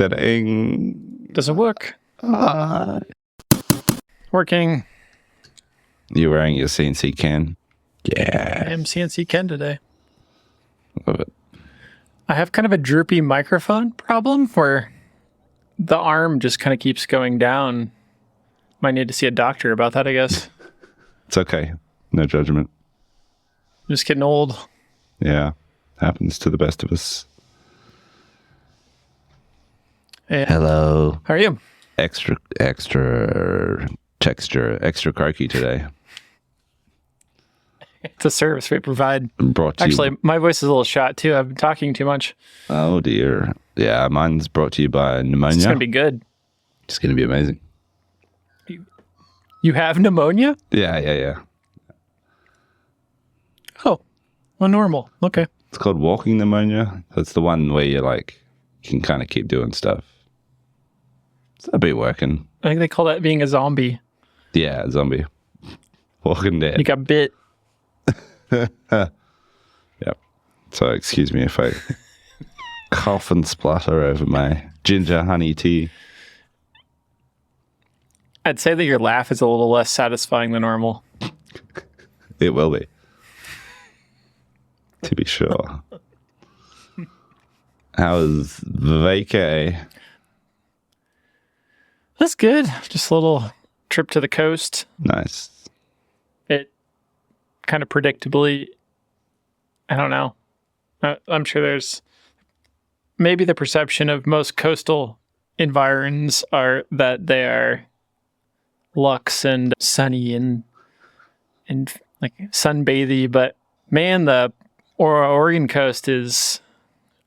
Da-ding. Does it work? Working. You wearing your CNC Ken? Yeah. I am CNC Ken today. Love it. I have kind of a droopy microphone problem where the arm just kind of keeps going down. Might need to see a doctor about that, I guess. It's okay. No judgment. I'm just getting old. Yeah. Happens to the best of us. Yeah. Hello. How are you? Extra texture, extra croaky today. It's a service we provide. Brought to Actually, you. my voice is a little shot too. I've been talking too much. Oh dear. Yeah, mine's brought to you by pneumonia. It's going to be good. It's going to be amazing. You have pneumonia? Yeah. Oh, well, normal. Okay. It's called walking pneumonia. That's the one where you can kind of keep doing stuff. So that'll be working. I think they call that being a zombie. Yeah, zombie. Walking dead. You got bit. Yep. So excuse me if I cough and splutter over my ginger honey tea. I'd say that your laugh is a little less satisfying than normal. It will be. To be sure. How is vacay? That's good. Just a little trip to the coast. Nice. It kind of predictably, I don't know. I'm sure there's maybe the perception of most coastal environs are that they are luxe and sunny and like sunbathy, but man, the Oregon coast is,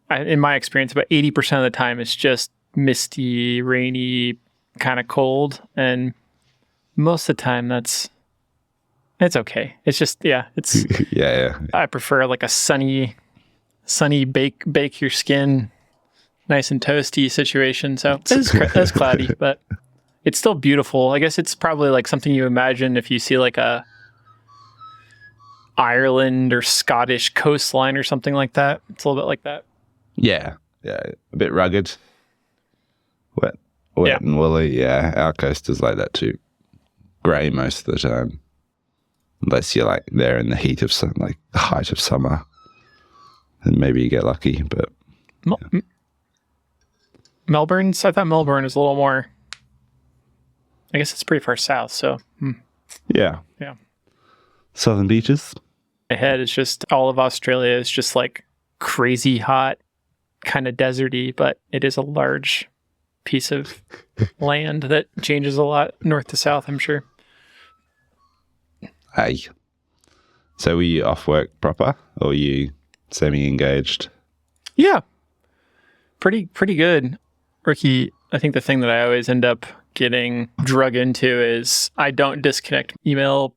in my experience, about 80% of the time it's just misty, rainy, kind of cold, and most of the time it's okay. It's just it's yeah. I prefer like a sunny bake your skin nice and toasty situation. So it's cloudy, but it's still beautiful. I guess it's probably like something you imagine if you see like a Ireland or Scottish coastline or something like that. It's a little bit like that. Yeah. A bit rugged. Wet and woolly. Yeah, our coast is like that too. Grey most of the time. Unless you're like there in the heat of the height of summer. Then maybe you get lucky, but... Melbourne's? I thought Melbourne is a little more... I guess it's pretty far south, so... Yeah. Southern beaches? My head is just... All of Australia is just like crazy hot, kind of deserty, but it is a large piece of land that changes a lot north to south, I'm sure. Hey. So were you off work proper, or were you semi-engaged? Yeah. Pretty good. Ricky, I think the thing that I always end up getting drug into is I don't disconnect email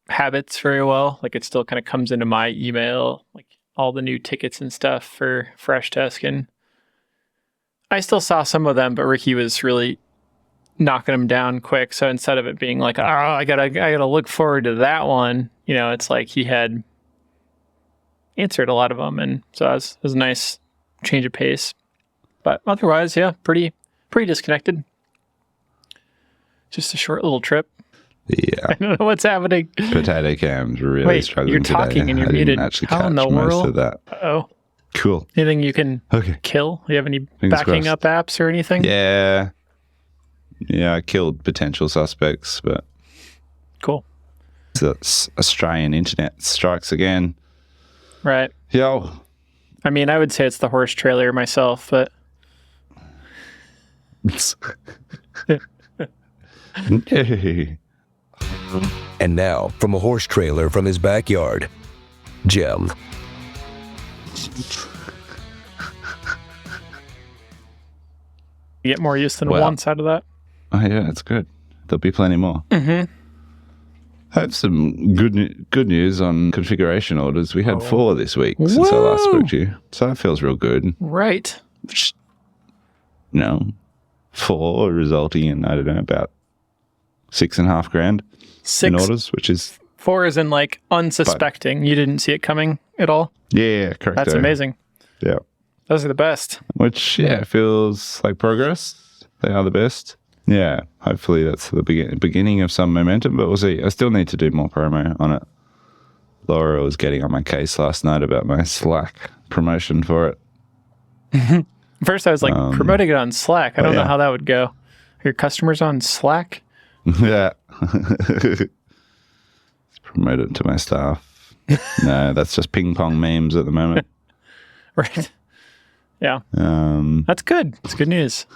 habits very well. Like it still kind of comes into my email, like all the new tickets and stuff for Freshdesk. And I still saw some of them, but Ricky was really knocking them down quick. So instead of it being like, oh, I gotta look forward to that one, it's like he had answered a lot of them. And so it was a nice change of pace. But otherwise, yeah, pretty disconnected. Just a short little trip. Yeah. I don't know what's happening. Potato Cam's really struggling. You're talking today. and you're I muted. didn't actually How catch in the most world? of that. Uh-oh. Cool. Anything you can kill? Do you have any backing up apps or anything? Yeah, I killed potential suspects, but... Cool. The Australian internet strikes again. Right. Yo. I mean, I would say it's the horse trailer myself, but... And now, from a horse trailer from his backyard, Jim. You get more use than one side of that. Oh yeah, it's good. There'll be plenty more. Mm-hmm. I have some good news on configuration orders. We had 4 this week since I last spoke to you. So that feels real good. Right. 4 resulting in, I don't know, about $6,500 in orders, which is... 4 is in like unsuspecting. You didn't see it coming at all? Yeah, correct. That's amazing. Yeah. Those are the best. which, feels like progress. They are the best. Yeah, hopefully that's the beginning of some momentum, but we'll see. I still need to do more promo on it. Laura was getting on my case last night about my Slack promotion for it. First, I was like, promoting it on Slack. I don't know how that would go. Are your customers on Slack? Yeah. Let's promote it to my staff. No, that's just ping pong memes at the moment. Right. Yeah. That's good. It's good news.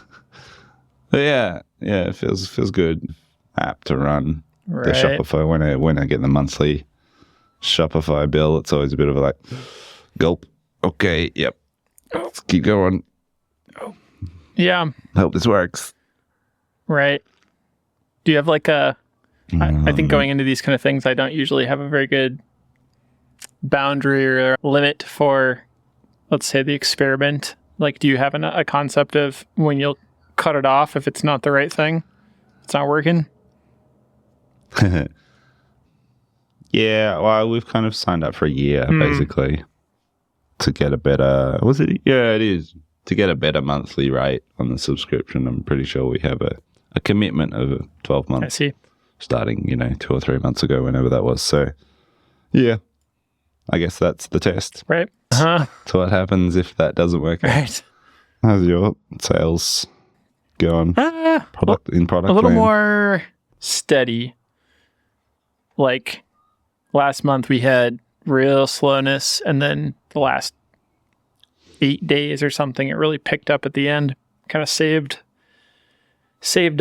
But yeah, it feels good. App to run Right. the Shopify when I get the monthly Shopify bill. It's always a bit of a like, gulp. Okay, yep. Let's keep going. Yeah. Hope this works. Right. Do you have like I think going into these kind of things, I don't usually have a very good boundary or limit for, let's say, the experiment. Like, do you have a concept of when you'll cut it off if it's not the right thing? It's not working? Yeah, well, we've kind of signed up for a year, basically, to get a better... Was it? Yeah, it is. To get a better monthly rate on the subscription. I'm pretty sure we have a commitment of 12 months. I see. Starting, 2 or 3 months ago, whenever that was. So, yeah, I guess that's the test. Right. Uh-huh. So what happens if that doesn't work out? Right. How's your sales going? Product a little land? more steady. Like last month we had real slowness, and then the last 8 days or something, it really picked up at the end. Kind of saved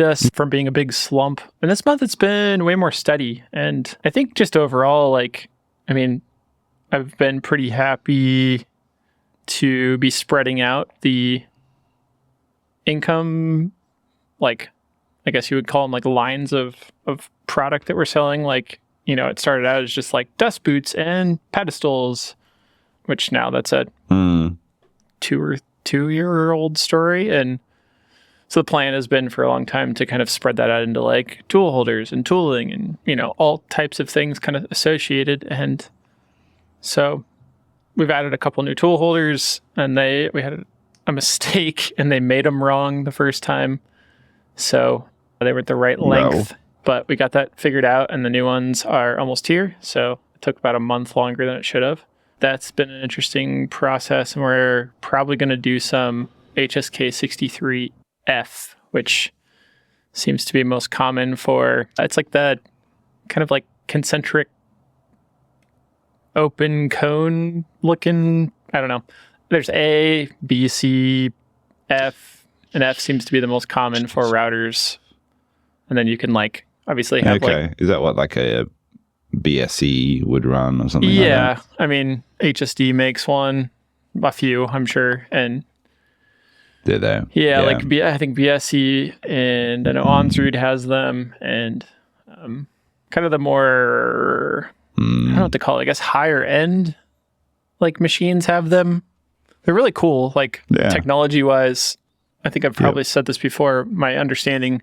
us from being a big slump. And this month it's been way more steady. And I think just overall, I've been pretty happy to be spreading out the income, like, I guess you would call them like lines of product that we're selling. Like, it started out as just like dust boots and pedestals, which now that's a 2-year-old story. And so the plan has been for a long time to kind of spread that out into like tool holders and tooling and, all types of things kind of associated. And so we've added a couple new tool holders, and we had a mistake and they made them wrong the first time. So they were at the right length, but we got that figured out, and the new ones are almost here. So it took about a month longer than it should have. That's been an interesting process, and we're probably going to do some HSK 63F, which seems to be most common for, it's like the kind of like concentric open cone looking, I don't know. There's A, B, C, F, and F seems to be the most common for routers. And then you can like obviously have is that what like a BSE would run or something? Yeah, like that? HSD makes one, a few, I'm sure, and did they? Yeah, like I think BSE, and I know Onsrud has them, and kind of the more I don't know what to call it, I guess higher end like machines have them. They're really cool, like technology wise. I think I've probably said this before. My understanding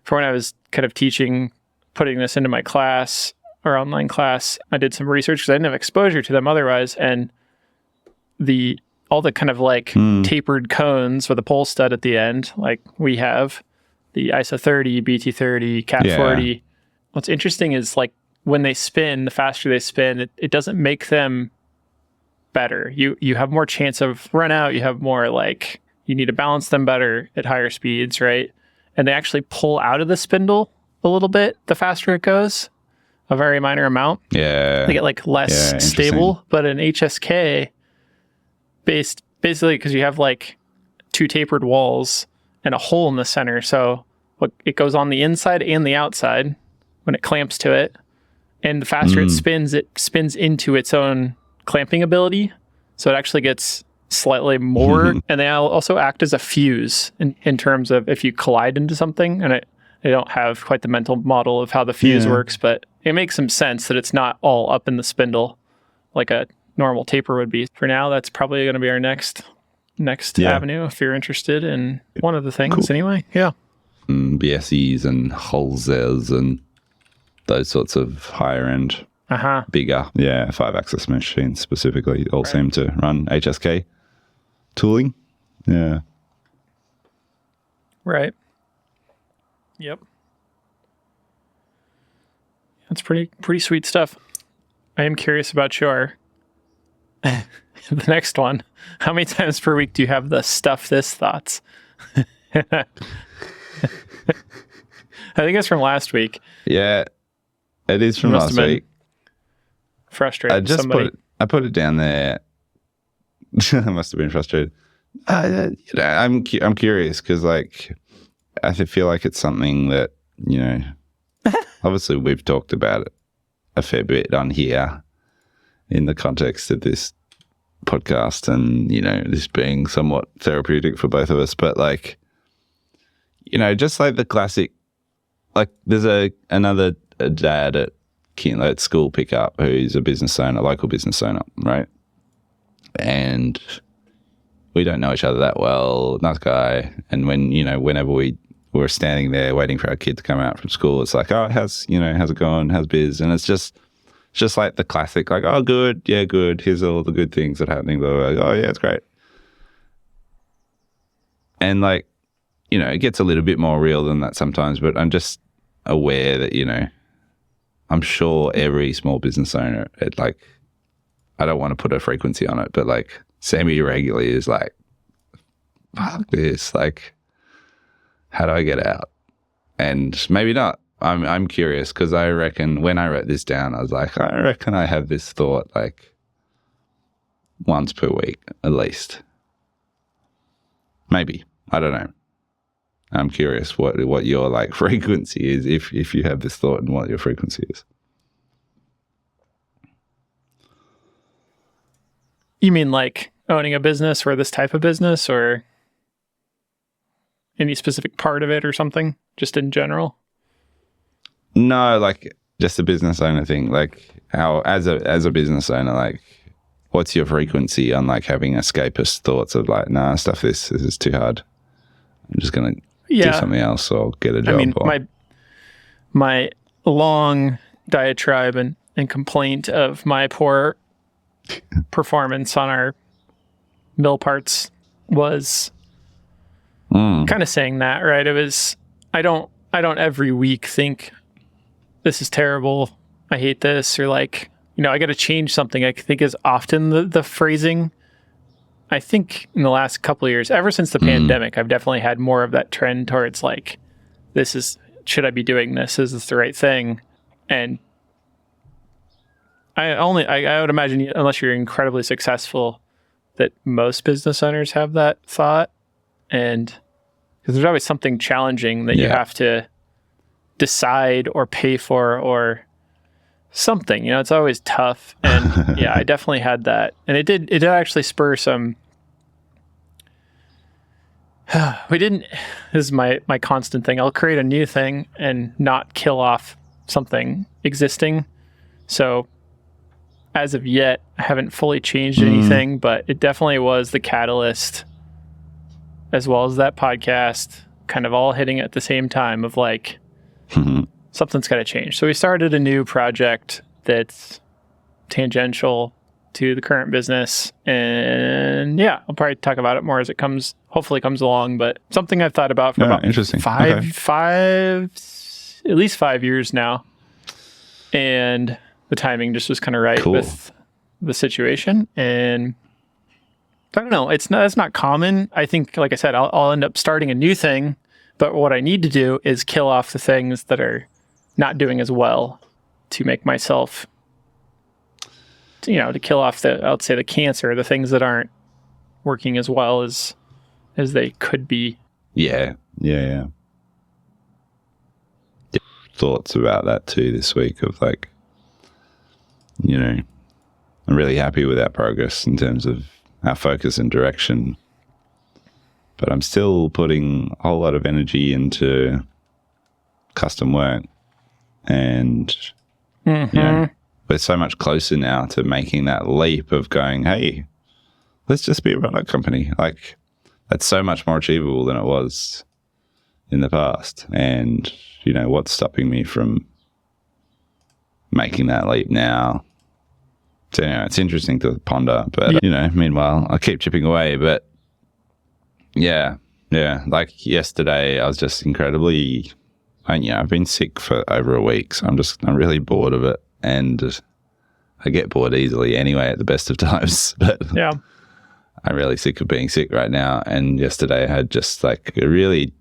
for when I was kind of teaching, putting this into my class or online class, I did some research because I didn't have exposure to them otherwise, and all the kind of like tapered cones with a pole stud at the end, like we have the ISO 30, BT30, Cat 40. What's interesting is like when they spin, the faster they spin, it doesn't make them better. You have more chance of run out. You have more like, you need to balance them better at higher speeds, right? And they actually pull out of the spindle a little bit the faster it goes, a very minor amount. Yeah. They get like less stable, but an HSK basically because you have like two tapered walls and a hole in the center. So it goes on the inside and the outside when it clamps to it. And the faster it spins into its own clamping ability. So it actually gets slightly more. And they also act as a fuse in terms of if you collide into something. And I don't have quite the mental model of how the fuse works, but it makes some sense that it's not all up in the spindle like a normal taper would be. For now, that's probably going to be our next avenue if you're interested in one of the things anyway. Yeah. BSEs and Holzers and those sorts of higher end, bigger, 5-axis machines specifically all seem to run HSK. tooling. Yeah. Right. Yep. That's pretty sweet stuff. I am curious about your the next one. How many times per week do you have the stuff this thoughts? I think it's from last week. Yeah, it is from last week. Frustrated. I put it down there. I must have been frustrated. I'm curious because like I feel like it's something that obviously we've talked about it a fair bit on here in the context of this podcast, and this being somewhat therapeutic for both of us, but like just like the classic, like there's another dad at school pickup who's a business owner, local business owner, right? And we don't know each other that well, nice guy. And whenever we were standing there waiting for our kid to come out from school, it's like, oh, how's it going? How's biz? And it's just like the classic, like, oh, good. Yeah, good. Here's all the good things that are happening. Blah, blah, blah. Oh, yeah, it's great. And like, it gets a little bit more real than that sometimes, but I'm just aware that, I'm sure every small business owner, I don't want to put a frequency on it, but like semi-regularly is like, fuck this. Like, how do I get out? And maybe not. I'm curious because I reckon when I wrote this down, I was like, I reckon I have this thought like once per week at least. Maybe. I don't know. I'm curious what your like frequency is if you have this thought and what your frequency is. You mean like owning a business or this type of business or any specific part of it or something, just in general? No, like just a business owner thing. Like how as a business owner, like what's your frequency on like having escapist thoughts of like, nah, stuff this is too hard. I'm just gonna do something else or get a job. I mean, my long diatribe and complaint of my poor performance on our mill parts was kind of saying that, right? It was I don't every week think this is terrible, I hate this, or like, I got to change something. I think is often the phrasing. I think in the last couple of years, ever since the pandemic, I've definitely had more of that trend towards like, should I be doing this? Is this the right thing? And I would imagine, unless you're incredibly successful, that most business owners have that thought. And because there's always something challenging that you have to decide or pay for or something, it's always tough. And yeah, I definitely had that. And it did actually spur some, this is my constant thing. I'll create a new thing and not kill off something existing. So as of yet, I haven't fully changed anything, but it definitely was the catalyst, as well as that podcast, kind of all hitting at the same time of like, something's got to change. So we started a new project that's tangential to the current business. And yeah, I'll probably talk about it more as it hopefully comes along, but something I've thought about for about interesting. at least 5 years now. And the timing just was kind of right with the situation. And I don't know, it's not common. I think, like I said, I'll end up starting a new thing, but what I need to do is kill off the things that are not doing as well to make myself, to kill off the cancer, the things that aren't working as well as they could be. Yeah. Thoughts about that too this week of like, I'm really happy with our progress in terms of our focus and direction, but I'm still putting a whole lot of energy into custom work, and we're so much closer now to making that leap of going, hey, let's just be a product company. Like that's so much more achievable than it was in the past. And what's stopping me from making that leap now? So it's interesting to ponder, but meanwhile I keep chipping away, but Yeah. Like yesterday, I was just incredibly, I've been sick for over a week, so I'm really bored of it. And I get bored easily anyway at the best of times. But Yeah. I'm really sick of being sick right now. And yesterday I had just like a really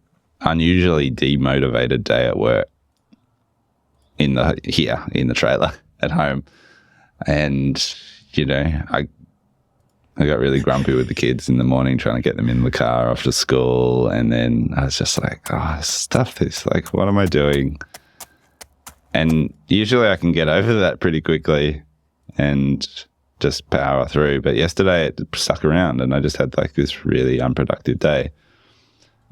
unusually demotivated day at work in the trailer at home. And, I got really grumpy with the kids in the morning, trying to get them in the car off to school. And then I was just like, stuff this. Like, what am I doing? And usually I can get over that pretty quickly and just power through. But yesterday it stuck around and I just had like this really unproductive day.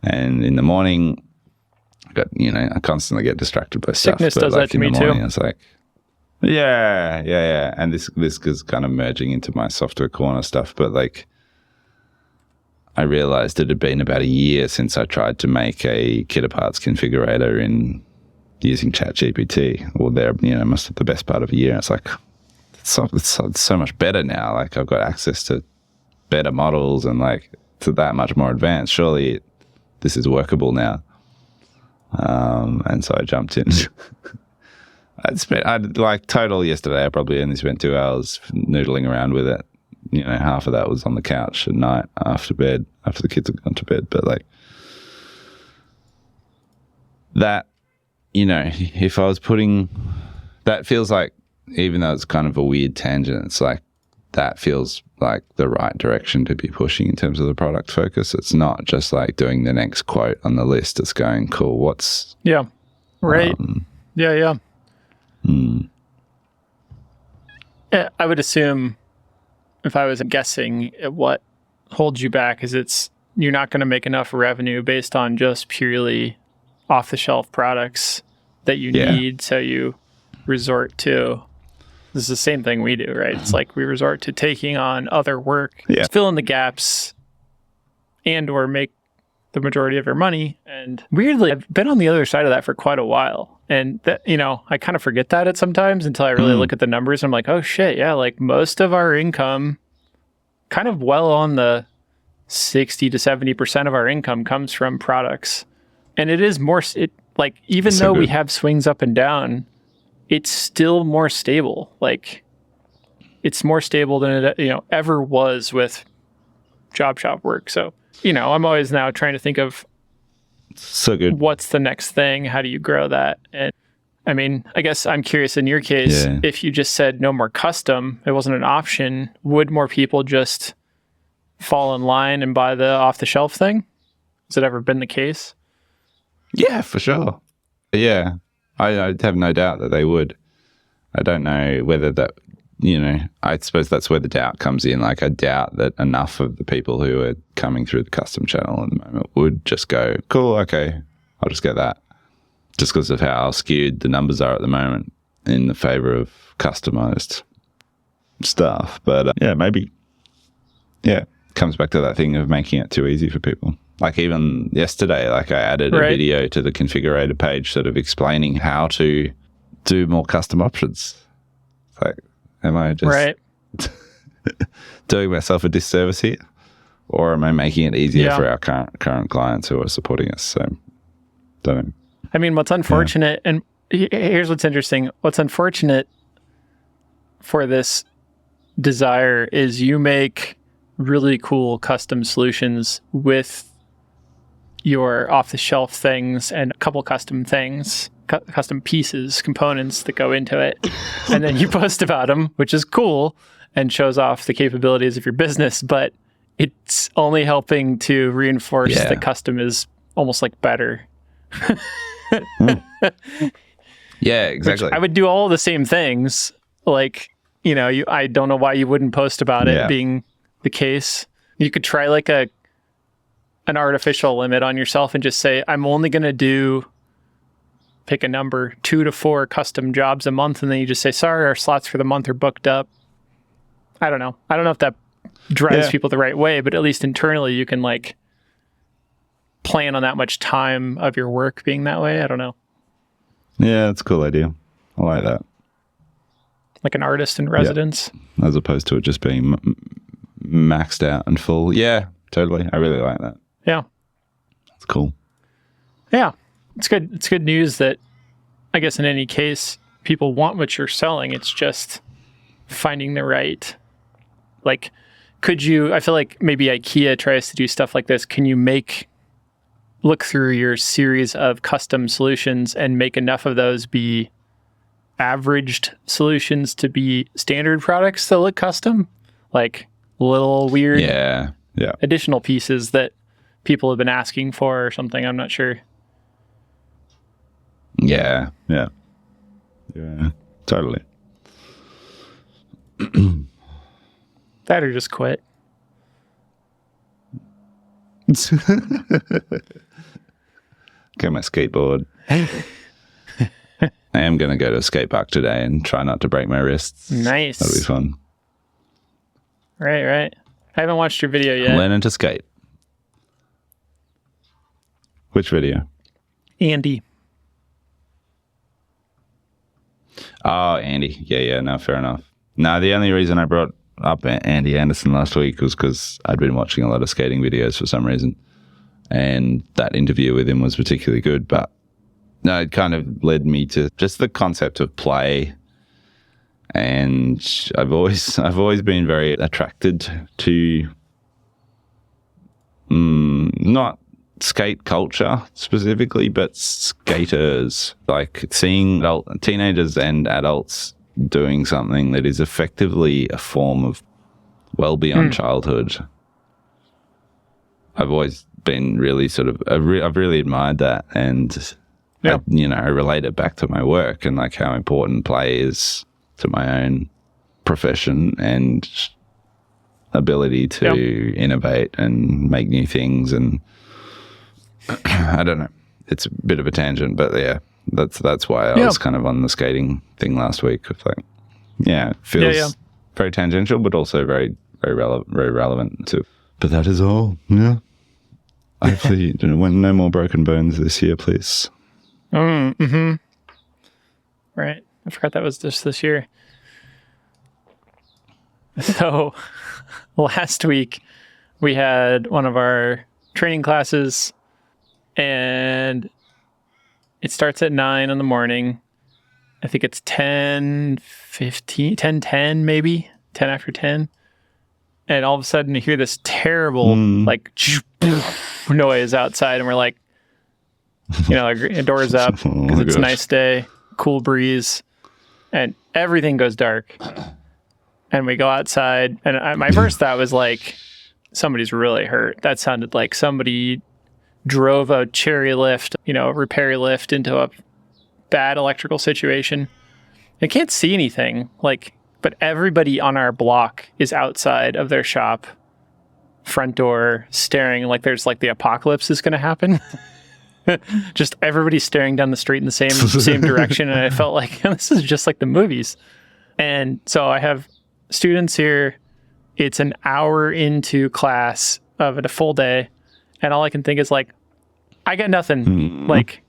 And in the morning, I constantly get distracted by stuff. Sickness does that to me too. It's like, yeah. And this is kind of merging into my software corner stuff. But like, I realized it had been about a year since I tried to make a kit of parts configurator in using ChatGPT. Well, there, must have the best part of a year. It's like, it's so much better now. Like, I've got access to better models and like to that much more advanced. Surely this is workable now. And so I jumped in. Total yesterday, I probably only spent 2 hours noodling around with it. Half of that was on the couch at night after bed, after the kids had gone to bed. But like that, if I was that feels like, even though it's kind of a weird tangent, it's like, that feels like the right direction to be pushing in terms of the product focus. It's not just like doing the next quote on the list. It's going, cool, what's... Yeah, right. Yeah. I would assume, if I was guessing, what holds you back is you're not going to make enough revenue based on just purely off-the-shelf products that you need, so you resort to... This is the same thing we do, right? It's like we resort to taking on other work, to fill in the gaps, and or make the majority of your money. And weirdly, I've been on the other side of that for quite a while. And that, I kind of forget that sometimes until I really look at the numbers. And I'm like, oh shit, yeah, like most of our income, kind of well on the 60 to 70% of our income comes from products. And it is more, even though we have swings up and down, it's still more stable. Like, it's more stable than it ever was with job shop work. So, I'm always now trying to think of what's the next thing? How do you grow that? And I mean, I guess I'm curious in your case, if you just said no more custom, it wasn't an option, would more people just fall in line and buy the off-the-shelf thing? Has it ever been the case? Yeah, for sure. Yeah. I have no doubt that they would. I don't know whether that, I suppose that's where the doubt comes in. Like, I doubt that enough of the people who are coming through the custom channel at the moment would just go, cool, okay, I'll just get that. Just because of how skewed the numbers are at the moment in the favor of customized stuff. But maybe, it comes back to that thing of making it too easy for people. Like, even yesterday, like, I added a video to the configurator page sort of explaining how to do more custom options. It's like, am I just doing myself a disservice here? Or am I making it easier for our current clients who are supporting us? So, don't know. I mean, what's unfortunate, and here's what's interesting. What's unfortunate for this desire is you make really cool custom solutions with your off-the-shelf things and a couple custom things, custom pieces, components that go into it. And then you post about them, which is cool and shows off the capabilities of your business, but it's only helping to reinforce that custom is almost like better. Yeah, exactly. Which I would do all the same things. Like, I don't know why you wouldn't post about it being the case. You could try like an artificial limit on yourself and just say, I'm only going to pick a number, 2 to 4 custom jobs a month. And then you just say, sorry, our slots for the month are booked up. I don't know. I don't know if that drives people the right way, but at least internally you can like plan on that much time of your work being that way. I don't know. Yeah, that's a cool idea. I like that. Like an artist in residence. As opposed to it just being maxed out and full. Yeah, totally. I really like that. Yeah. That's cool. Yeah. It's good. It's good news that I guess in any case, people want what you're selling. It's just finding the right, like, I feel like maybe IKEA tries to do stuff like this. Can you look through your series of custom solutions and make enough of those be averaged solutions to be standard products that look custom? Like little weird additional pieces that people have been asking for or something. I'm not sure. Yeah, totally. That or just quit. Get my skateboard. I am going to go to a skate park today and try not to break my wrists. Nice. That'll be fun. Right. I haven't watched your video yet. I'm learning to skate. Which video? Andy. Oh, Andy. Yeah, no, fair enough. No, the only reason I brought up Andy Anderson last week was because I'd been watching a lot of skating videos for some reason. And that interview with him was particularly good. But no, it kind of led me to just the concept of play. And I've always been very attracted to not skate culture specifically, but skaters. Like seeing teenagers and adults doing something that is effectively a form of well beyond childhood. I've always been really I've really admired that, and I relate it back to my work and like how important play is to my own profession and ability to innovate and make new things. And I don't know, it's a bit of a tangent, but yeah, that's why I was kind of on the skating thing last week. Of like, it feels very tangential, but also very, very relevant to. But that is all. Yeah. Hopefully, no more broken bones this year, please. Mm-hmm. Right. I forgot that was just this year. So last week we had one of our training classes, and it starts at 9 in the morning. I think it's 10:10 maybe, 10 after 10. And all of a sudden you hear this terrible noise outside, and we're like, doors up because it's a nice day, cool breeze, and everything goes dark. And we go outside, and my first thought was like, somebody's really hurt. That sounded like somebody drove a cherry lift, repair lift into a bad electrical situation. I can't see anything, but everybody on our block is outside of their shop, front door, staring like there's like the apocalypse is going to happen. Just everybody staring down the street in the same direction. And I felt like this is just like the movies. And so I have students here. It's an hour into class of a full day. And all I can think is like, I got nothing. Like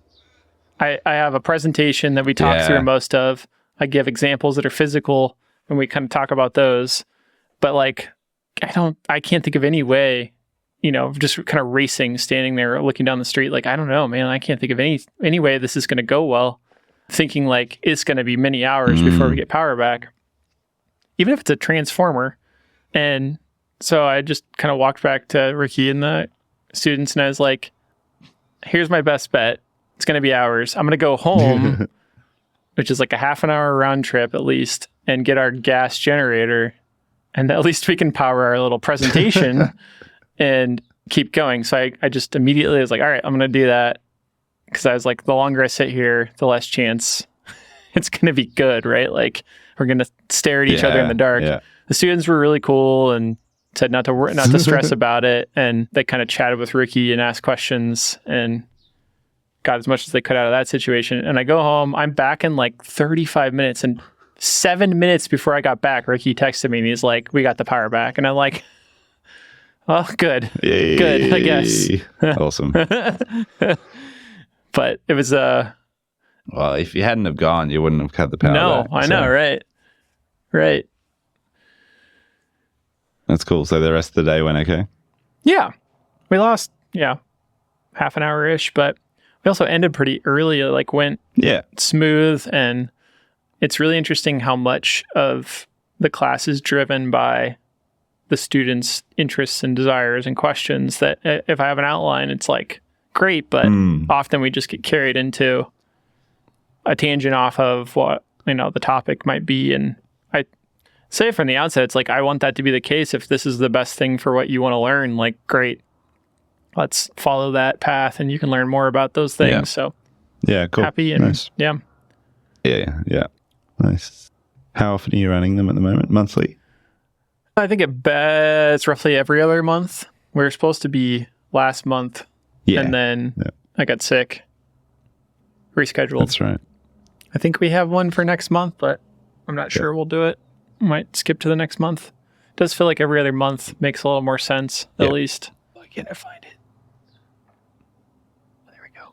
I have a presentation that we talk through most of. I give examples that are physical, and we kind of talk about those. But like, I can't think of any way, just kind of racing, standing there, looking down the street. Like, I don't know, man. I can't think of any way this is going to go well. Thinking like it's going to be many hours before we get power back, even if it's a transformer. And so I just kind of walked back to Ricky and the students, and I was like, here's my best bet. It's going to be hours. I'm going to go home, which is like a half an hour round trip at least, and get our gas generator. And at least we can power our little presentation and keep going. So I just immediately was like, all right, I'm going to do that. Because I was like, the longer I sit here, the less chance it's going to be good, right? Like, we're going to stare at each other in the dark. Yeah. The students were really cool and said not to stress about it. And they kind of chatted with Ricky and asked questions and got as much as they could out of that situation. And I go home, I'm back in like 35 minutes, and 7 minutes before I got back, Ricky texted me and he's like, we got the power back. And I'm like, oh, good. Yay. Good, I guess. Awesome. But it was well, if you hadn't have gone, you wouldn't have had the power back. I know, right? Right. That's cool. So the rest of the day went okay? Yeah. We lost yeah, half an hour-ish, but we also ended pretty early. It like went smooth, and it's really interesting how much of the class is driven by the students' interests and desires and questions. That if I have an outline, it's like great, but often we just get carried into a tangent off of what the topic might be. And I say from the outset, it's like I want that to be the case. If this is the best thing for what you want to learn, like great, let's follow that path, and you can learn more about those things. Yeah. So cool. Happy and nice. yeah. Nice. How often are you running them at the moment? Monthly? I think it's roughly every other month. We were supposed to be last month, and then I got sick. Rescheduled. That's right. I think we have one for next month, but I'm not sure we'll do it. Might skip to the next month. It does feel like every other month makes a little more sense, at least. Why can't I find it? There we go.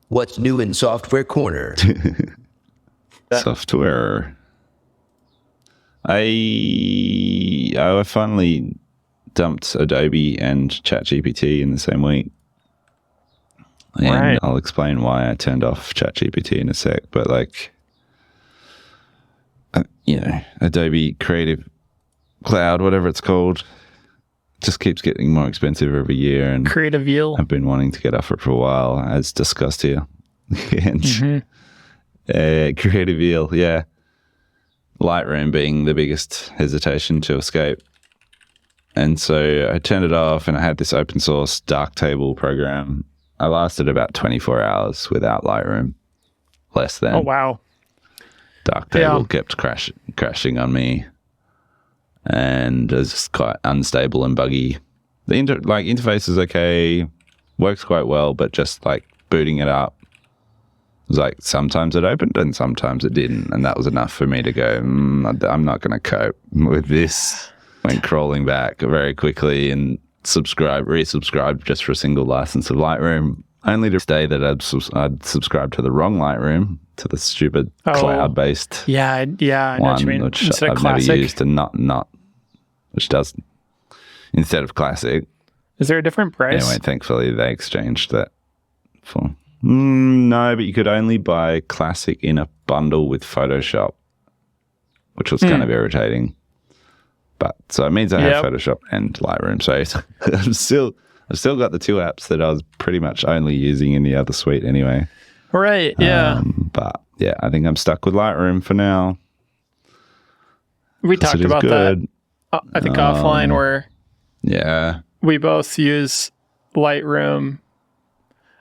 What's new in Software Corner? Software. I finally dumped Adobe and ChatGPT in the same week. And I'll explain why I turned off ChatGPT in a sec. But Adobe Creative Cloud, whatever it's called, just keeps getting more expensive every year. And Creative Eel. I've been wanting to get off it for a while, as discussed here. And Creative Eel, yeah. Lightroom being the biggest hesitation to escape. And so I turned it off, and I had this open source Darktable program. I lasted about 24 hours without Lightroom. Less than. Oh, wow. Darktable kept crashing on me. And it was just quite unstable and buggy. The interface is okay, works quite well, but just booting it up, it was sometimes it opened and sometimes it didn't, and that was enough for me to go, I'm not going to cope with this. Went crawling back very quickly and resubscribed just for a single license of Lightroom, only to say that I'd subscribed to the wrong Lightroom, to the stupid cloud-based I know what you mean. which Instead of I've never Classic. used, and not which does instead of Classic. Is there a different price? Anyway, thankfully they exchanged that for. No, but you could only buy Classic in a bundle with Photoshop, which was kind of irritating. But so it means I have Photoshop and Lightroom. So I've still got the two apps that I was pretty much only using in the other suite anyway. Right. Yeah. But yeah, I think I'm stuck with Lightroom for now. We talked about that. I think offline, where we both use Lightroom.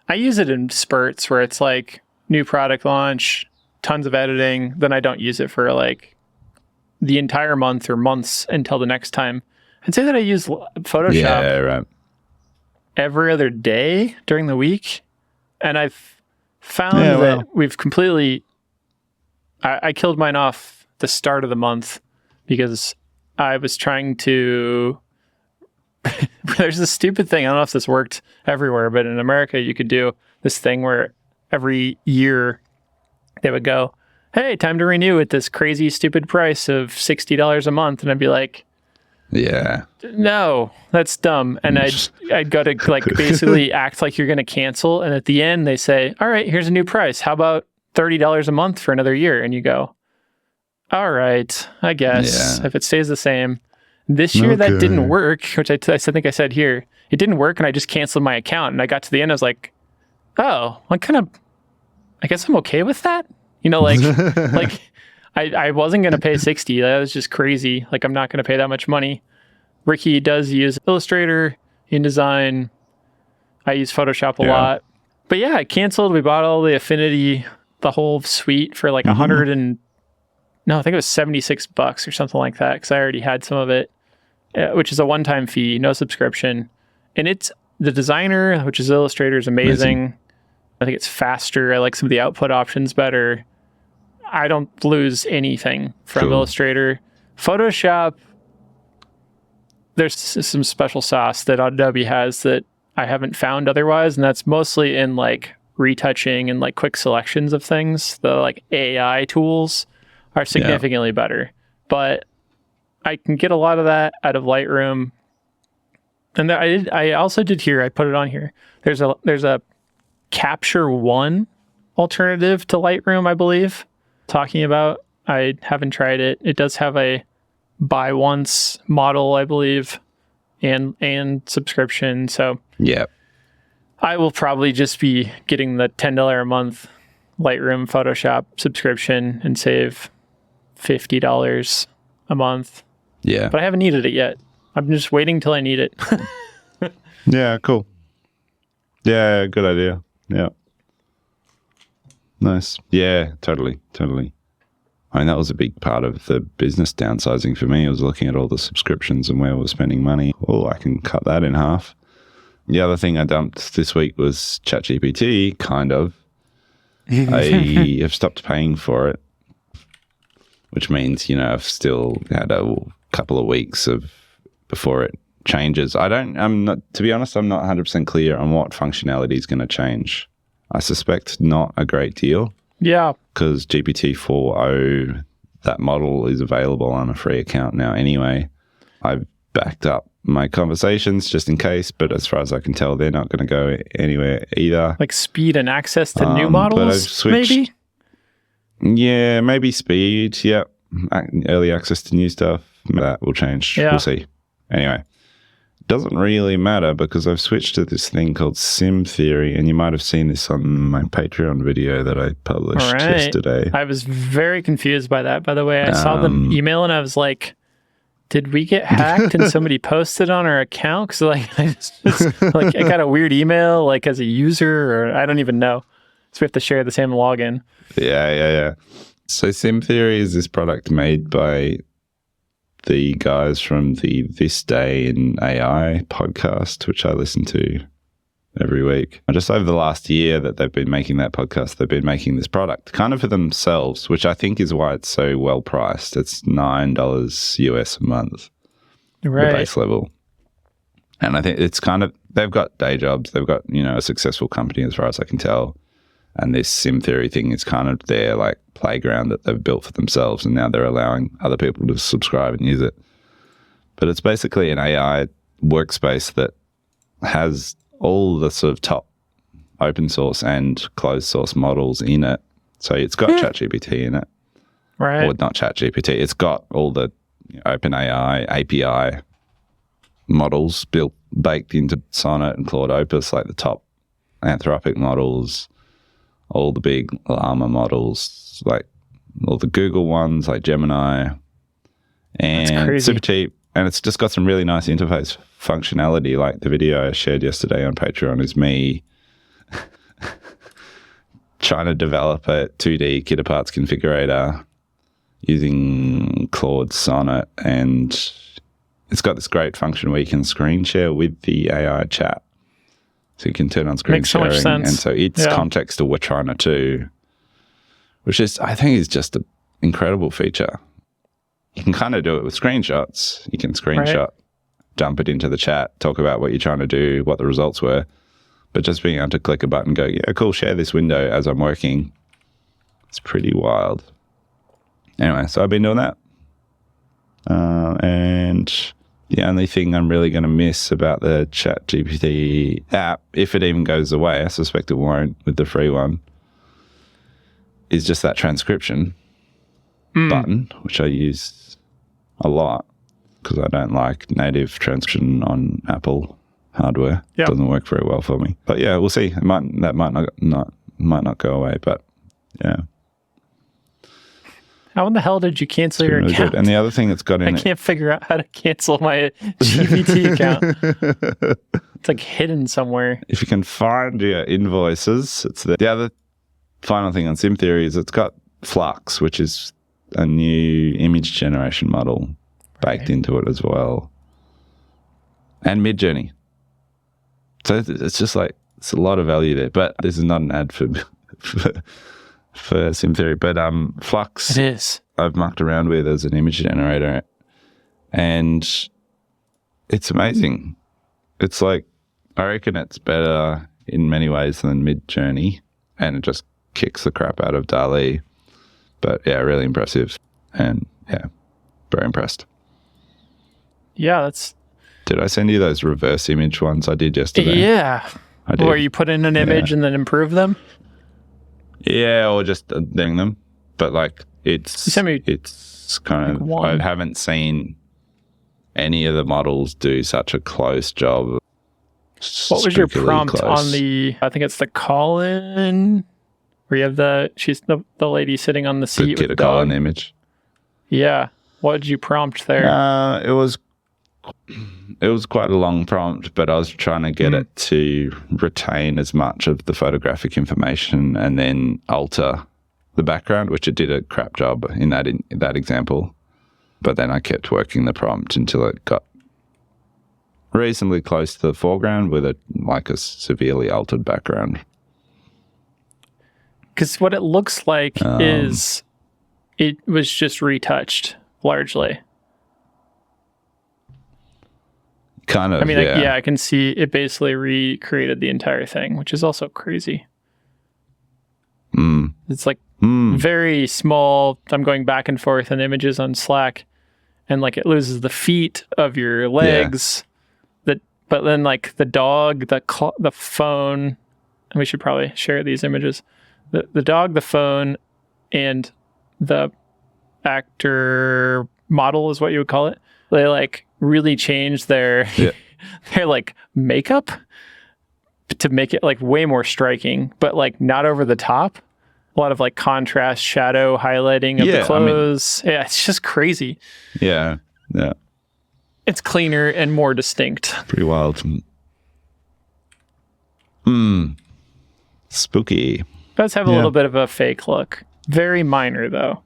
I use it in spurts where it's new product launch, tons of editing. Then I don't use it for the entire month or months until the next time. I'd say that I use Photoshop every other day during the week. And I've found that we've completely... I killed mine off the start of the month because I was trying to... There's this stupid thing. I don't know if this worked everywhere, but in America, you could do this thing where every year they would go, hey, time to renew at this crazy, stupid price of $60 a month. And I'd be like, no, that's dumb. And I'd go to basically act like you're going to cancel. And at the end, they say, all right, here's a new price. How about $30 a month for another year? And you go, all right, I guess if it stays the same. This year that didn't work, which I think I said here. It didn't work, and I just canceled my account. And I got to the end, I was like, oh, I guess I'm okay with that. I wasn't going to pay $60. That was just crazy. I'm not going to pay that much money. Ricky does use Illustrator, InDesign. I use Photoshop a lot. But yeah, I canceled. We bought all the Affinity, the whole suite for I think it was $76 or something like that, because I already had some of it, which is a one-time fee, no subscription. And it's the designer, which is Illustrator, is amazing. I think it's faster. I like some of the output options better. I don't lose anything from Illustrator. Photoshop, there's some special sauce that Adobe has that I haven't found otherwise, and that's mostly in retouching and quick selections of things. The AI tools are significantly better, but I can get a lot of that out of Lightroom. And I also did hear, I put it on here. There's a Capture One alternative to Lightroom, I believe. Talking about, I haven't tried it. It does have a buy once model, I believe, and subscription. So Yeah. I will probably just be getting the $10 a month Lightroom Photoshop subscription and save $50 a month. Yeah. But I haven't needed it yet. I'm just waiting till I need it. Yeah, cool. Yeah, good idea. Yeah. Nice. Yeah, totally. I mean, that was a big part of the business downsizing for me. I was looking at all the subscriptions and where we're spending money. Oh, I can cut that in half. The other thing I dumped this week was ChatGPT, kind of. I have stopped paying for it, which means, I've still had a couple of weeks before it changes. To be honest, I'm not 100% clear on what functionality is going to change. I suspect not a great deal. Yeah. Because GPT-4o, that model is available on a free account now anyway. I've backed up my conversations just in case, but as far as I can tell, they're not going to go anywhere either. Like speed and access to new But models, I've switched, maybe? Yeah, maybe speed. Yeah. Early access to new stuff. That will change. Yeah. We'll see. Anyway, doesn't really matter because I've switched to this thing called Sim Theory, and you might have seen this on my Patreon video that I published yesterday. I was very confused by that, by the way. I saw the email and I was like, did we get hacked and somebody posted on our account? Because I got a weird email like as a user, or I don't even know. So we have to share the same login. Yeah. So Sim Theory is this product made by the guys from the This Day in AI podcast, which I listen to every week. And just over the last year that they've been making that podcast, they've been making this product kind of for themselves, which I think is why it's so well priced. It's $9 US a month, right? The base level. And I think it's kind of, they've got day jobs. They've got, a successful company as far as I can tell. And this Sim Theory thing is kind of their like playground that they've built for themselves. And now they're allowing other people to subscribe and use it. But it's basically an AI workspace that has all the sort of top open source and closed source models in it. So it's got ChatGPT in it. Right. Or not ChatGPT. It's got all the OpenAI API models baked into Sonnet and Claude Opus, like the top Anthropic models, all the big Llama models, like all the Google ones, like Gemini, and super cheap. And it's just got some really nice interface functionality. Like the video I shared yesterday on Patreon is me trying to develop a 2D kit parts configurator using Claude Sonnet, and it's got this great function where you can screen share with the AI chat. So you can turn on screen sharing. Makes so much sense. And so its context to what we're trying to do, which is, I think, is just an incredible feature. You can kind of do it with screenshots. You can screenshot, dump it into the chat, talk about what you're trying to do, what the results were. But just being able to click a button and go, yeah, cool, share this window as I'm working. It's pretty wild. Anyway, so I've been doing that. And the only thing I'm really going to miss about the ChatGPT app, if it even goes away, I suspect it won't with the free one, is just that transcription button, which I use a lot because I don't like native transcription on Apple hardware. It doesn't work very well for me. But yeah, we'll see. That might not go away, but yeah. How in the hell did you cancel your really account? Good. And the other thing that's got in I can't figure out how to cancel my GPT account. It's like hidden somewhere. If you can find your invoices, it's there. The other final thing on Sim Theory is it's got Flux, which is a new image generation model baked into it as well. And Midjourney. So it's just like, it's a lot of value there. But this is not an ad for Sim Theory, but Flux, it is. I've mucked around with as an image generator, and it's amazing. It's like, I reckon it's better in many ways than Midjourney, and it just kicks the crap out of DALL-E. But yeah, really impressive, and yeah, very impressed. Yeah, that's Did I send you those reverse image ones I did yesterday? Yeah. I did. Where you put in an image and then improve them? Yeah, or just doing them. But like it's You sent me it's kind of one. I haven't seen any of the models do such a close job. What was your Spookily prompt close. on the, I think it's the Colin, where you have she's the lady sitting on the the seat with Kit the Colin dog? image? Yeah. What did you prompt there? It was quite a long prompt, but I was trying to get it to retain as much of the photographic information and then alter the background, which it did a crap job in that example. But then I kept working the prompt until it got reasonably close to the foreground with a severely altered background. Because what it looks like is it was just retouched largely. Kind of. I mean, yeah. I can see it basically recreated the entire thing, which is also crazy. It's like very small. I'm going back and forth in images on Slack, and like it loses the feet of your legs. But then like the dog, the phone, and we should probably share these images. The dog, the phone, and the actor model is what you would call it. They like really changed their their like makeup to make it like way more striking, but like not over the top. A lot of like contrast, shadow, highlighting of the clothes. Yeah, it's just crazy. Yeah. Yeah. It's cleaner and more distinct. Pretty wild. Spooky. It does have a little bit of a fake look. Very minor though.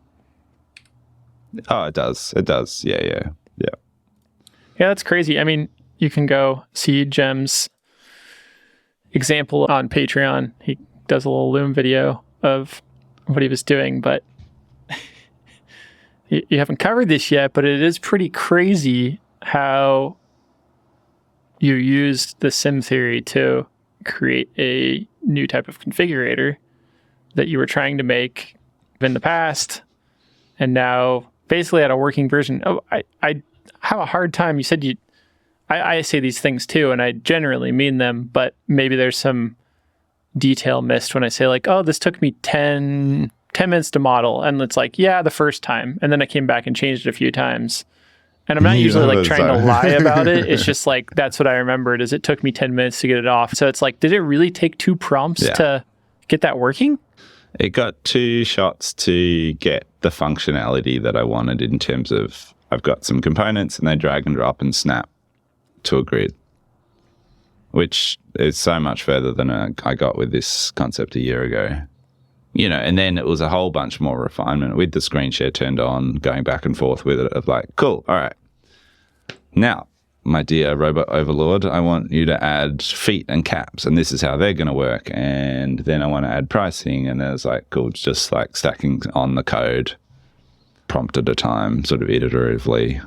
Oh, it does. It does. Yeah. Yeah, that's crazy. I mean, you can go see Jem's example on Patreon. He does a little Loom video of what he was doing, but you haven't covered this yet, but it is pretty crazy how you used the sim theory to create a new type of configurator that you were trying to make in the past, and now basically at a working version. Oh, I have a hard time. You said I say these things too, and I generally mean them, but maybe there's some detail missed when I say like, oh, this took me 10 minutes to model. And it's like, yeah, the first time. And then I came back and changed it a few times. And I'm not usually like trying to lie about it. It's just like, that's what I remembered is it took me 10 minutes to get it off. So it's like, did it really take 2 prompts to get that working? It got 2 shots to get the functionality that I wanted in terms of I've got some components and they drag and drop and snap to a grid, which is so much further than I got with this concept a year ago. You know, and then it was a whole bunch more refinement with the screen share turned on, going back and forth with it of like, cool, all right. Now, my dear robot overlord, I want you to add feet and caps, and this is how they're going to work. And then I want to add pricing, and it's like, cool, it's just like stacking on the code, prompt at a time, sort of iteratively.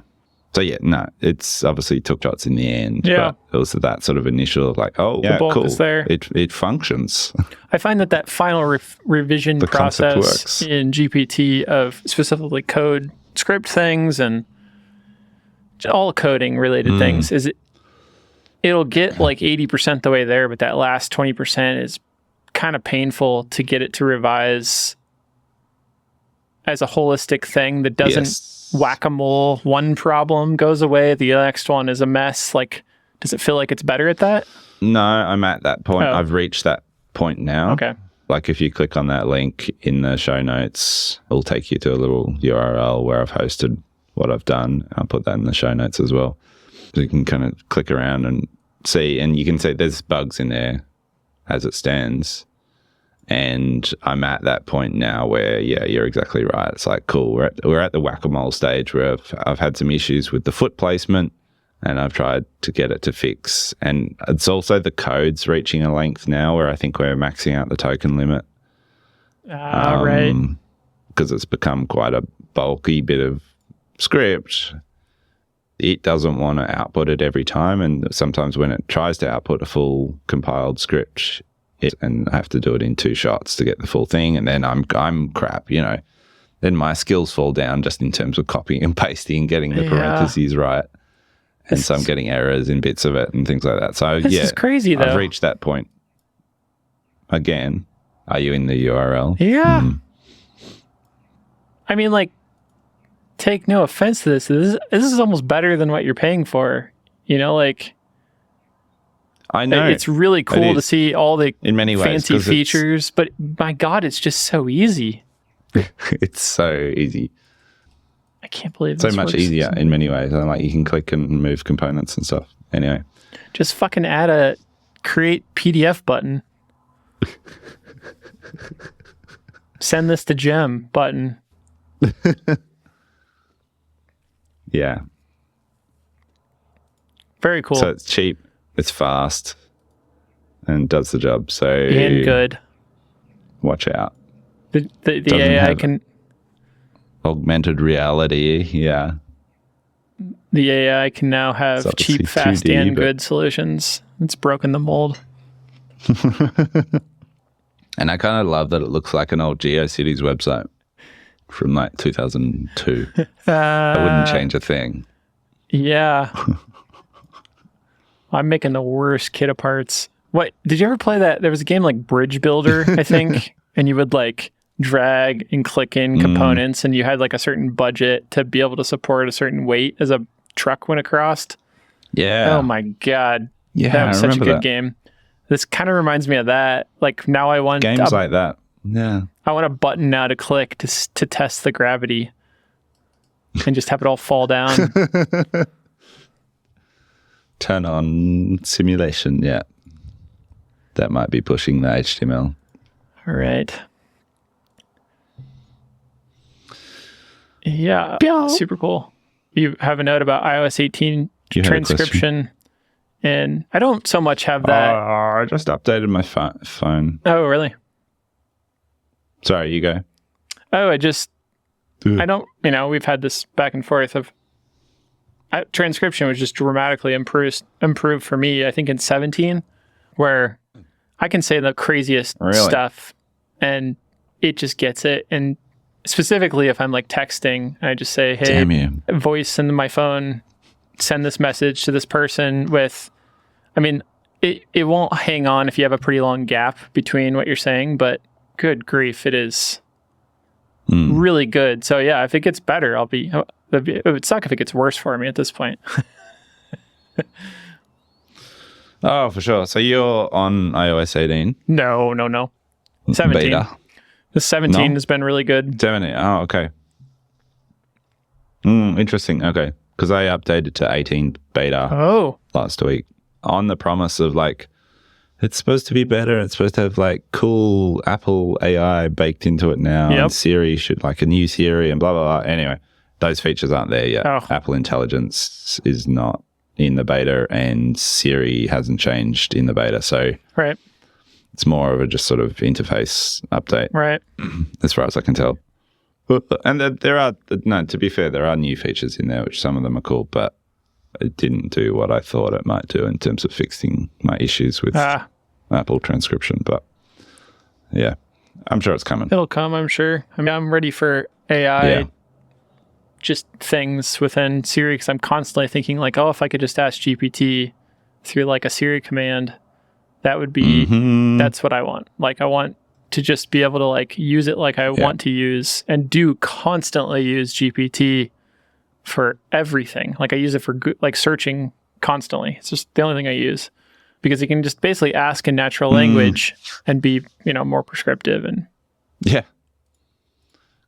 So yeah, no, it's obviously took shots in the end. Yeah. But it was that sort of initial like, oh, yeah, bulk cool. is there. It functions. I find that final revision The concept process works. in GPT of specifically code script things and all coding related things is it'll get like 80% the way there, but that last 20% is kind of painful to get it to revise as a holistic thing that doesn't whack-a-mole. One problem goes away, the next one is a mess. Like, does it feel like it's better at that? No, I'm at that point. Oh. I've reached that point now. Okay. Like if you click on that link in the show notes, it'll take you to a little URL where I've hosted what I've done. I'll put that in the show notes as well. So you can kind of click around and see, and you can see there's bugs in there as it stands. And I'm at that point now where, yeah, you're exactly right. It's like, cool, we're at the whack-a-mole stage where I've had some issues with the foot placement and I've tried to get it to fix. And it's also the code's reaching a length now where I think we're maxing out the token limit. Right. Because it's become quite a bulky bit of script. It doesn't want to output it every time. And sometimes when it tries to output a full compiled script, and I have to do it in 2 shots to get the full thing, and then I'm crap, you know. Then my skills fall down just in terms of copying and pasting, getting the parentheses right. And so I'm getting errors in bits of it and things like that. So This is crazy, though. I've reached that point. Again, are you in the URL? Yeah. I mean, like, take no offense to this. This is almost better than what you're paying for. You know, like, I know. it's really cool to see all the in many ways, fancy features, but my God, it's just so easy. It's so easy. I can't believe So this much works. easier in many ways. And like you can click and move components and stuff. Anyway. Just fucking add a create PDF button. Send this to Gem button. Yeah. Very cool. So it's cheap, it's fast, and does the job. So and good. Watch out. The Doesn't AI have can augmented reality. Yeah. the AI can now have It's obviously cheap, fast, 2D, and but- good solutions. It's broken the mold. And I kind of love that it looks like an old GeoCities website from like 2002. I wouldn't change a thing. Yeah. I'm making the worst kit parts. What did you ever play that? There was a game like Bridge Builder, I think, and you would like drag and click in components, and you had like a certain budget to be able to support a certain weight as a truck went across. Yeah. Oh my God. Yeah, That was I such a remember good that. game. This kind of reminds me of that. Like now I want Games like that. Yeah. I want a button now to click to test the gravity and just have it all fall down. Turn on simulation. Yeah. That might be pushing the HTML. All right. Yeah. Super cool. You have a note about iOS 18 You had a transcription. And I don't so much have that. I just updated my phone. Oh, really? Sorry, you go. Oh, I don't, we've had this back and forth of transcription was just dramatically improved for me, I think in 17, where I can say the craziest Really? stuff and it just gets it. And specifically if I'm like texting, I just say, hey, Damn you. voice into my phone, send this message to this person with, it won't hang on if you have a pretty long gap between what you're saying, but good grief, it is really good. So yeah, if it gets better, it would suck if it gets worse for me at this point. Oh, for sure. So you're on iOS 18? No. 17. Beta? The 17 No? has been really good. 17. Oh, okay. Interesting. Okay. Because I updated to 18 beta Oh, last week on the promise of like, it's supposed to be better. It's supposed to have like cool Apple AI baked into it now. Yep. And Siri should like a new Siri and blah, blah, blah. Anyway, those features aren't there yet. Oh. Apple Intelligence is not in the beta and Siri hasn't changed in the beta. So right. it's more of a just sort of interface update Right. as far as I can tell. And there are, no, to be fair, there are new features in there, which some of them are cool, but it didn't do what I thought it might do in terms of fixing my issues with Apple transcription. But yeah, I'm sure it's coming. It'll come, I'm sure. I'm ready for AI, Yeah. just things within Siri, because I'm constantly thinking like, oh, if I could just ask GPT through like a Siri command, that would be, that's what I want. Like I want to just be able to like use it like I want to use, and do constantly use GPT for everything. Like I use it for like searching constantly. It's just the only thing I use, because you can just basically ask in natural language and be, more prescriptive. And Yeah.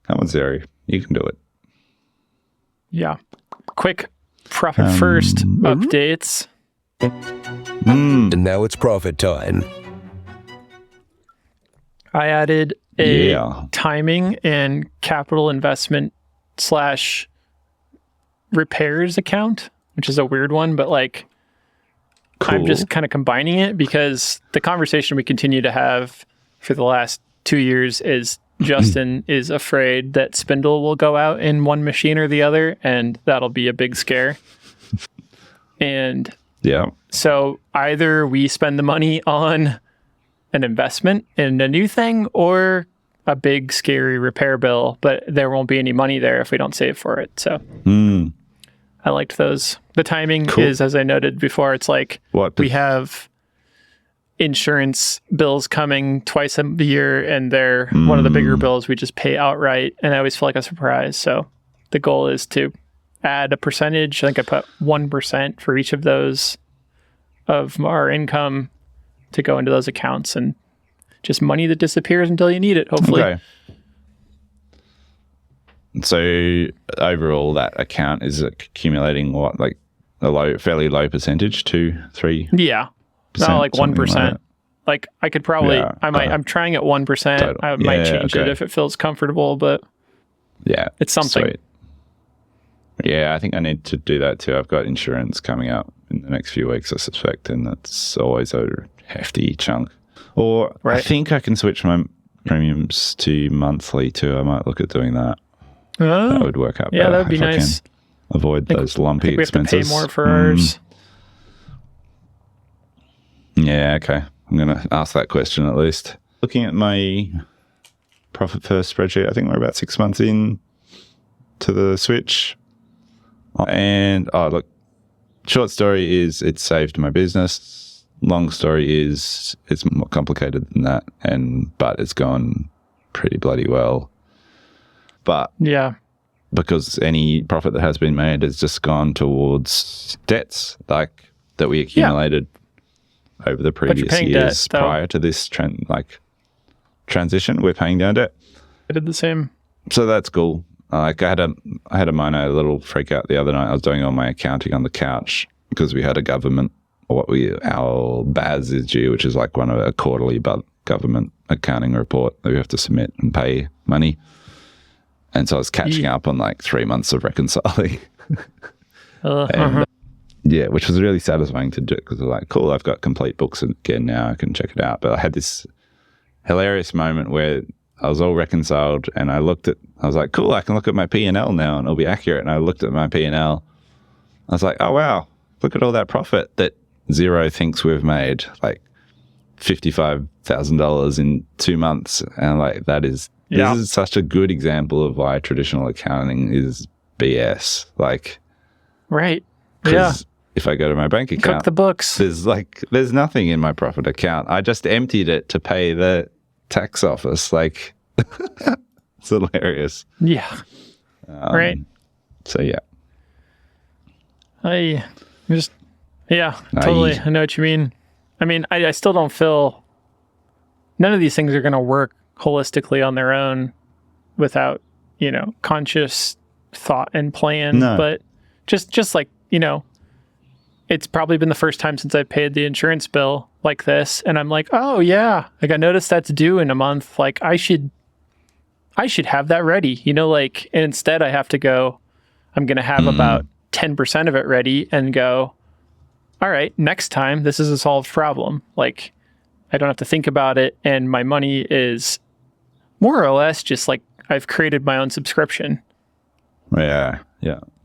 Come on, Siri. You can do it. yeah, quick profit first updates. And now it's profit time. I added a Yeah. timing and capital investment / repairs account, which is a weird one, but like I'm Cool. just kind of combining it because the conversation we continue to have for the last 2 years is Justin is afraid that Spindle will go out in one machine or the other, and that'll be a big scare. And Yeah. so either we spend the money on an investment in a new thing or a big scary repair bill, but there won't be any money there if we don't save for it. So I liked those. The timing Cool. is, as I noted before, it's like What? we have insurance bills coming twice a year, and they're one of the bigger bills we just pay outright, and I always feel like a surprise. So the goal is to add a percentage. I think I put 1% for each of those of our income to go into those accounts, and just money that disappears until you need it, hopefully. Okay. So overall, that account is accumulating what, like a fairly low percentage, 2-3%? Yeah, not like 1%. Like I could probably, Yeah, I'm trying at 1%. total. I might change it okay. if it feels comfortable, but Yeah, it's something. Sweet. Yeah, I think I need to do that too. I've got insurance coming up in the next few weeks, I suspect, and that's always a hefty chunk. Or I Right. think I can switch my premiums to monthly too. I might look at doing that. That would work out better. Yeah, that would be if I can nice. avoid those lumpy We have to expenses. pay more for ours. Yeah, okay. I'm going to ask that question at least. Looking at my profit first spreadsheet, I think we're about 6 months in to the switch. And, look, short story is it saved my business. Long story is it's more complicated than that, but it's gone pretty bloody well. But Yeah. because any profit that has been made has just gone towards debts like that we accumulated over the previous paying years debt, though. prior to this transition. We're paying down debt, I did the same. so that's cool. I had a minor little freak out the other night. I was doing all my accounting on the couch because we had a government, our BAS is due, which is like one of a quarterly government accounting report that we have to submit and pay money. And so I was catching up on like 3 months of reconciling. Yeah, which was really satisfying to do because I was like, cool, I've got complete books again now. I can check it out. But I had this hilarious moment where I was all reconciled and I was like, cool, I can look at my P&L now and it'll be accurate. And I looked at my P&L. I was like, oh, wow, look at all that profit that Xero thinks we've made, like $55,000 in 2 months. And I'm like, this is such a good example of why traditional accounting is BS. Like, Right. 'cause Yeah. if I go to my bank Cook account, the books. there's nothing in my profit account. I just emptied it to pay the tax office. Like, it's hilarious. Yeah. Right. So yeah, Totally. I know what you mean. I mean, I still don't feel none of these things are going to work holistically on their own without, conscious thought and plan. No. But just like, it's probably been the first time since I paid the insurance bill like this. And I'm like, oh yeah, like I noticed that's due in a month. Like I should have that ready, and instead I have to go, I'm going to have about 10% of it ready and go, all right, next time this is a solved problem. Like I don't have to think about it. And my money is more or less just like I've created my own subscription. yeah,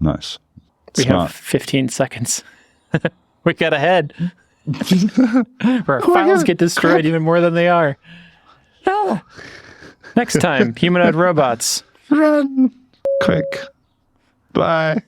nice. We Smart. have 15 seconds. We got ahead. Where our files get destroyed even more than they are. No. Next time, humanoid robots. Run quick. Bye.